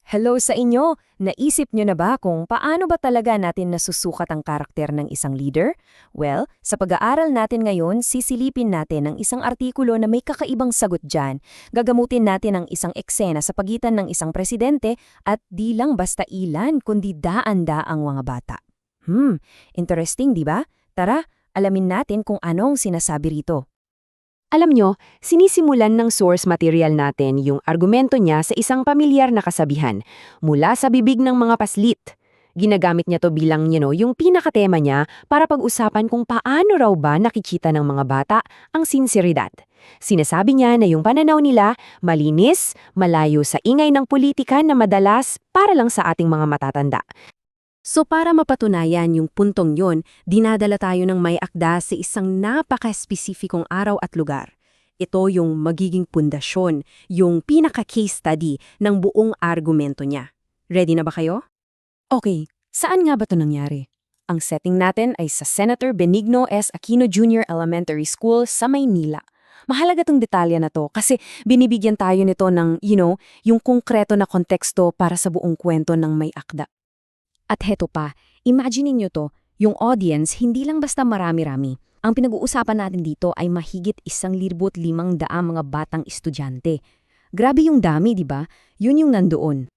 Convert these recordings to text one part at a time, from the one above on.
Hello sa inyo! Naisip nyo na ba kung paano ba talaga natin nasusukat ang karakter ng isang leader? Well, sa pag-aaral natin ngayon, sisilipin natin ang isang artikulo na may kakaibang sagot dyan. Gagamutin natin ang isang eksena sa pagitan ng isang presidente at di lang basta ilan kundi daan-daang mga bata. Interesting di ba? Tara, alamin natin kung anong sinasabi rito. Alam nyo, sinisimulan ng source material natin yung argumento niya sa isang pamilyar na kasabihan mula sa bibig ng mga paslit. Ginagamit niya to bilang yung pinakatema niya para pag-usapan kung paano raw ba nakikita ng mga bata ang sinseridad. Sinasabi niya na yung pananaw nila malinis, malayo sa ingay ng politika na madalas para lang sa ating mga matatanda. So para mapatunayan yung puntong yon, dinadala tayo ng may akda sa isang napaka-espesifikong araw at lugar. Ito yung magiging pundasyon, yung pinaka-case study ng buong argumento niya. Ready na ba kayo? Okay, saan nga ba ito nangyari? Ang setting natin ay sa Senator Benigno S. Aquino Jr. Elementary School sa Maynila. Mahalaga tong detalye na to kasi binibigyan tayo nito ng, yung konkreto na konteksto para sa buong kwento ng may akda. At heto pa, imagine niyo to, yung audience hindi lang basta marami-rami. Ang pinag-uusapan natin dito ay mahigit 1,500 mga batang estudyante. Grabe yung dami, di ba? Yun yung nandoon.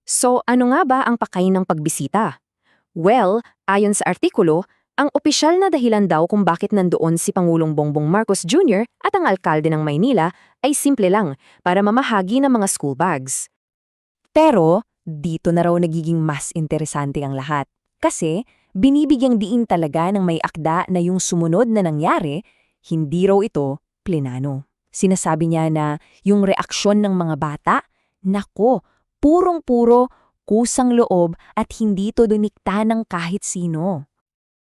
So, ano nga ba ang pakain ng pagbisita? Well, ayon sa artikulo, ang opisyal na dahilan daw kung bakit nandoon si Pangulong Bongbong Marcos Jr. at ang alkalde ng Maynila ay simple lang, para mamahagi ng mga school bags. Pero, dito na raw nagiging mas interesante ang lahat. Kasi, binibigyang diin talaga ng may akda na yung sumunod na nangyari, hindi raw ito plenano. Sinasabi niya na yung reaksyon ng mga bata, nako, purong-puro, kusang loob at hindi to dunikta ng kahit sino.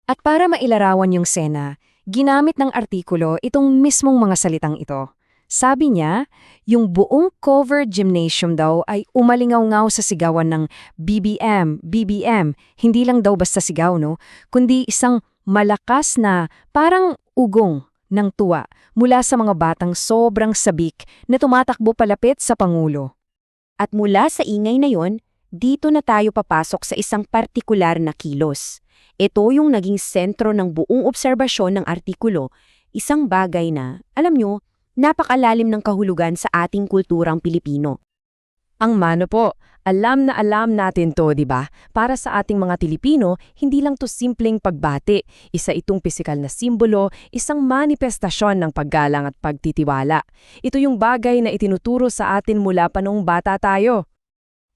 At para mailarawan yung sena, ginamit ng artikulo itong mismong mga salitang ito. Sabi niya, yung buong covered gymnasium daw ay umalingaw-ngaw sa sigawan ng BBM, BBM. Hindi lang daw basta sigaw, no? Kundi isang malakas na parang ugong ng tuwa mula sa mga batang sobrang sabik na tumatakbo palapit sa Pangulo. At mula sa ingay na yon, dito na tayo papasok sa isang partikular na kilos. Ito yung naging sentro ng buong obserbasyon ng artikulo, isang bagay na, alam nyo, napakalalim ng kahulugan sa ating kulturang Pilipino. Ang mano po, alam na alam natin to, di ba? Para sa ating mga Pilipino, hindi lang to simpleng pagbati. Isa itong pisikal na simbolo, isang manifestasyon ng paggalang at pagtitiwala. Ito yung bagay na itinuturo sa atin mula pa noong bata tayo.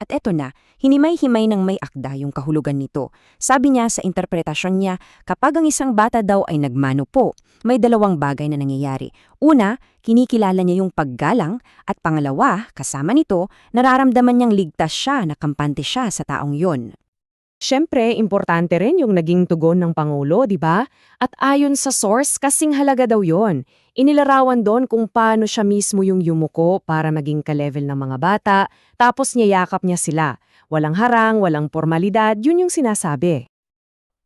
At eto na, hinimay-himay ng may akda yung kahulugan nito. Sabi niya sa interpretasyon niya, kapag ang isang bata daw ay nagmano po, may dalawang bagay na nangyayari. Una, kinikilala niya yung paggalang at pangalawa, kasama nito, nararamdaman niyang ligtas siya na kampante siya sa taong yon. Siyempre, importante rin yung naging tugon ng Pangulo, di ba? At ayon sa source, kasing halaga daw yon. Inilarawan doon kung paano siya mismo yung yumuko para maging ka-level ng mga bata, tapos niyayakap niya sila. Walang harang, walang formalidad, yun yung sinasabi.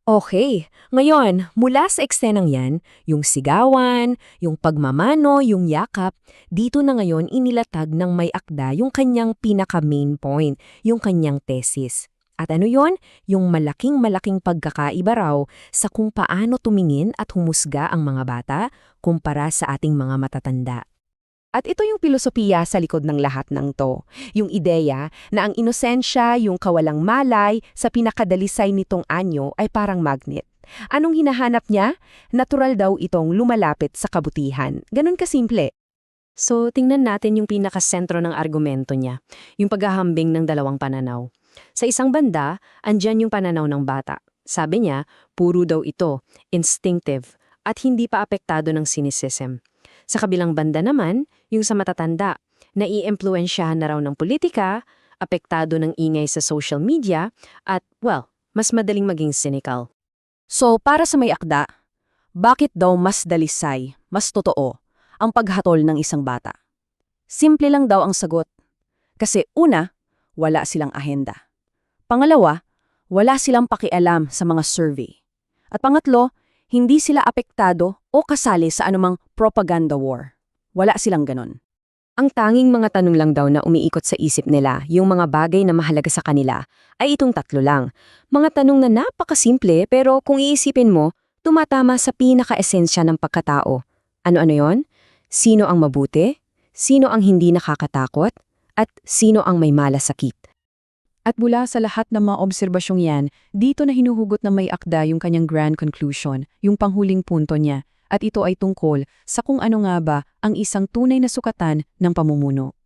Okay, ngayon, mula sa eksenang yan, yung sigawan, yung pagmamano, yung yakap, dito na ngayon inilatag ng may akda yung kanyang pinaka-main point, yung kanyang thesis. At ano yon? Yung malaking-malaking pagkakaiba raw sa kung paano tumingin at humusga ang mga bata kumpara sa ating mga matatanda. At ito yung pilosopiya sa likod ng lahat ng to. Yung ideya na ang inosensya, yung kawalang malay sa pinakadalisay nitong anyo ay parang magnet. Anong hinahanap niya? Natural daw itong lumalapit sa kabutihan. Ganun kasimple. So, tingnan natin yung pinakasentro ng argumento niya, yung paghahambing ng dalawang pananaw. Sa isang banda, andyan yung pananaw ng bata. Sabi niya, puro daw ito, instinctive, at hindi pa apektado ng cynicism. Sa kabilang banda naman, yung sa matatanda, nai-impluwensyahan na raw ng politika, apektado ng ingay sa social media, at, mas madaling maging cynical. So, para sa may akda, bakit daw mas dalisay, mas totoo, ang paghatol ng isang bata? Simple lang daw ang sagot. Kasi una, wala silang ahenda. Pangalawa, wala silang pakialam sa mga survey. At pangatlo, hindi sila apektado o kasali sa anumang propaganda war. Wala silang ganon. Ang tanging mga tanong lang daw na umiikot sa isip nila, yung mga bagay na mahalaga sa kanila, ay itong tatlo lang. Mga tanong na napakasimple pero kung iisipin mo, tumatama sa pinaka-esensya ng pagkatao. Ano-ano yon? Sino ang mabuti? Sino ang hindi nakakatakot? At sino ang may malasakit? At mula sa lahat ng mga obserbasyong yan, dito na hinuhugot na may akda yung kanyang grand conclusion, yung panghuling punto niya. At ito ay tungkol sa kung ano nga ba ang isang tunay na sukatan ng pamumuno.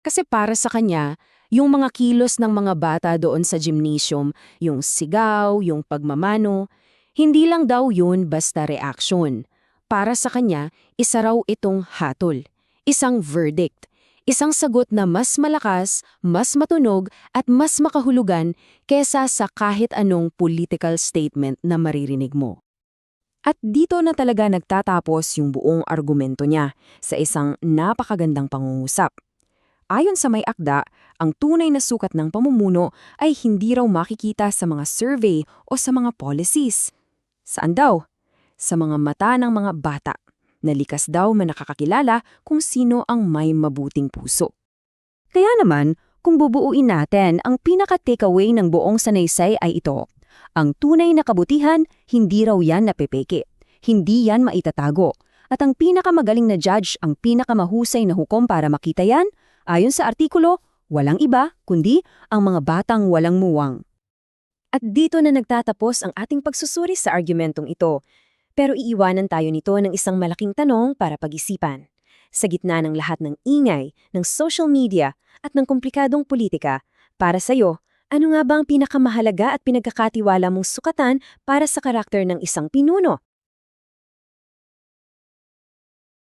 Kasi para sa kanya, yung mga kilos ng mga bata doon sa gymnasium, yung sigaw, yung pagmamano, hindi lang daw yun basta reaction. Para sa kanya, isa raw itong hatol, isang verdict, isang sagot na mas malakas, mas matunog at mas makahulugan kesa sa kahit anong political statement na maririnig mo. At dito na talaga nagtatapos yung buong argumento niya sa isang napakagandang pangungusap. Ayon sa may akda, ang tunay na sukat ng pamumuno ay hindi raw makikita sa mga survey o sa mga policies. Saan daw? Sa mga mata ng mga bata, na likas daw man nakakakilala kung sino ang may mabuting puso. Kaya naman, kung bubuuin natin, ang pinaka-takeaway ng buong sanaysay ay ito. Ang tunay na kabutihan, hindi raw yan napepeke. Hindi yan maitatago. At ang pinakamagaling na judge, ang pinakamahusay na hukom para makita yan, ayon sa artikulo, walang iba kundi ang mga batang walang muwang. At dito na nagtatapos ang ating pagsusuri sa argumentong ito. Pero iiwanan tayo nito ng isang malaking tanong para pag-isipan. Sa gitna ng lahat ng ingay, ng social media at ng komplikadong politika, para sa'yo, ano nga ba ang pinakamahalaga at pinagkakatiwala mong sukatan para sa karakter ng isang pinuno?